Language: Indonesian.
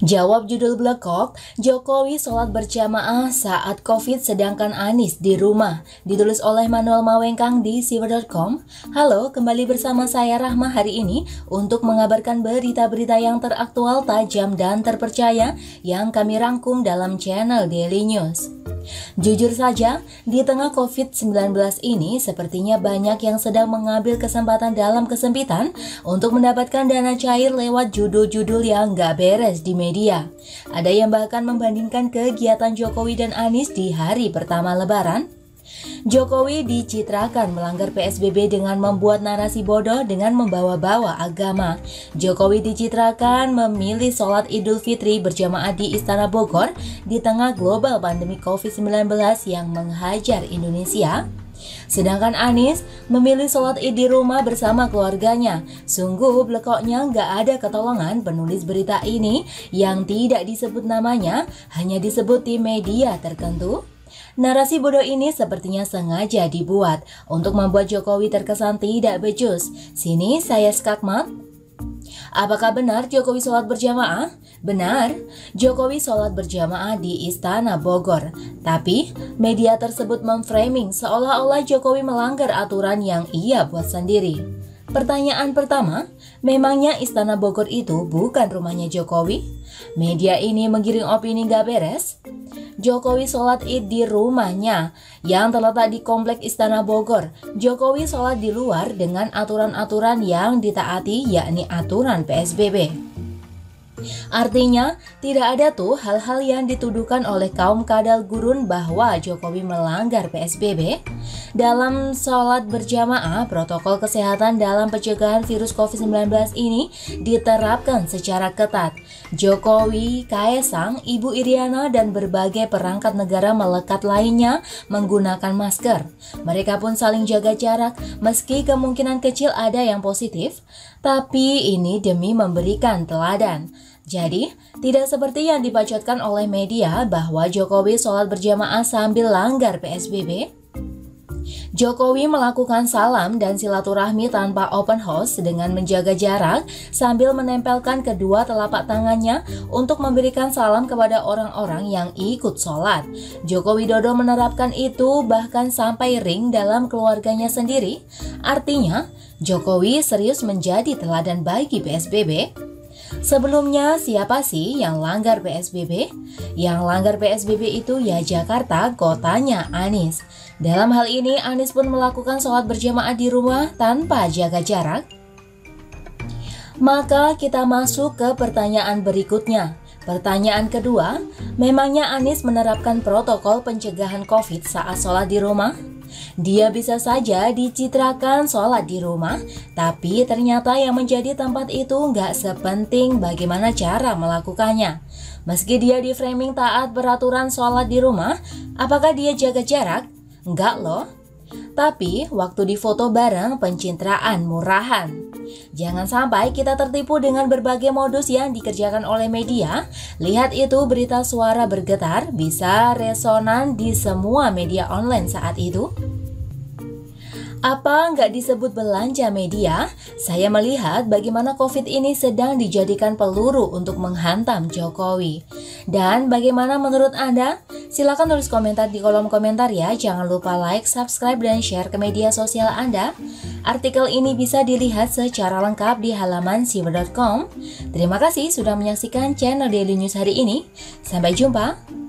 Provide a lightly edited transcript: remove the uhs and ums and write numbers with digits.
Jawab judul Blekok, Jokowi sholat berjamaah saat Covid sedangkan Anies di rumah. Ditulis oleh Manuel Mawengkang di siwer.com. Halo, kembali bersama saya Rahma hari ini untuk mengabarkan berita-berita yang teraktual, tajam, dan terpercaya yang kami rangkum dalam channel Daily News. Jujur saja, di tengah Covid-19 ini sepertinya banyak yang sedang mengambil kesempatan dalam kesempitan untuk mendapatkan dana cair lewat judul-judul yang gak beres di media. Ada yang bahkan membandingkan kegiatan Jokowi dan Anies di hari pertama Lebaran. Jokowi dicitrakan melanggar PSBB dengan membuat narasi bodoh dengan membawa-bawa agama. Jokowi dicitrakan memilih sholat Idul Fitri berjamaah di Istana Bogor di tengah global pandemi COVID-19 yang menghajar Indonesia. Sedangkan Anies memilih sholat id di rumah bersama keluarganya. Sungguh blekoknya nggak ada ketolongan penulis berita ini yang tidak disebut namanya, hanya disebut di media tertentu. Narasi bodoh ini sepertinya sengaja dibuat untuk membuat Jokowi terkesan tidak becus. Sini saya skakmat. Apakah benar Jokowi sholat berjamaah? Benar, Jokowi sholat berjamaah di Istana Bogor. Tapi media tersebut memframing seolah-olah Jokowi melanggar aturan yang ia buat sendiri. Pertanyaan pertama, memangnya Istana Bogor itu bukan rumahnya Jokowi? Media ini menggiring opini gak beres. Jokowi sholat id di rumahnya yang terletak di Komplek Istana Bogor. Jokowi sholat di luar dengan aturan-aturan yang ditaati, yakni aturan PSBB. Artinya, tidak ada tuh hal-hal yang dituduhkan oleh kaum kadal gurun bahwa Jokowi melanggar PSBB. Dalam sholat berjamaah, protokol kesehatan dalam pencegahan virus COVID-19 ini diterapkan secara ketat. Jokowi, Kaesang, Ibu Iriana, dan berbagai perangkat negara melekat lainnya menggunakan masker. Mereka pun saling jaga jarak, meski kemungkinan kecil ada yang positif, tapi ini demi memberikan teladan. Jadi, tidak seperti yang dibacotkan oleh media bahwa Jokowi sholat berjamaah sambil langgar PSBB. Jokowi melakukan salam dan silaturahmi tanpa open house dengan menjaga jarak sambil menempelkan kedua telapak tangannya untuk memberikan salam kepada orang-orang yang ikut sholat. Joko Widodo menerapkan itu bahkan sampai ring dalam keluarganya sendiri. Artinya, Jokowi serius menjadi teladan bagi PSBB. Sebelumnya, siapa sih yang langgar PSBB? Yang langgar PSBB itu ya Jakarta, kotanya Anies. Dalam hal ini, Anies pun melakukan sholat berjamaah di rumah tanpa jaga jarak. Maka kita masuk ke pertanyaan berikutnya. Pertanyaan kedua, memangnya Anies menerapkan protokol pencegahan COVID saat sholat di rumah? Dia bisa saja dicitrakan sholat di rumah, tapi ternyata yang menjadi tempat itu nggak sepenting bagaimana cara melakukannya. Meski dia di framing taat peraturan sholat di rumah, apakah dia jaga jarak? Enggak loh. Tapi waktu difoto bareng pencitraan murahan. Jangan sampai kita tertipu dengan berbagai modus yang dikerjakan oleh media. Lihat itu berita suara bergetar bisa resonan di semua media online saat itu. Apa nggak disebut belanja media? Saya melihat bagaimana COVID ini sedang dijadikan peluru untuk menghantam Jokowi. Dan bagaimana menurut Anda? Silakan tulis komentar di kolom komentar ya. Jangan lupa like, subscribe, dan share ke media sosial Anda. Artikel ini bisa dilihat secara lengkap di halaman siwer.com. Terima kasih sudah menyaksikan channel Daily News hari ini. Sampai jumpa.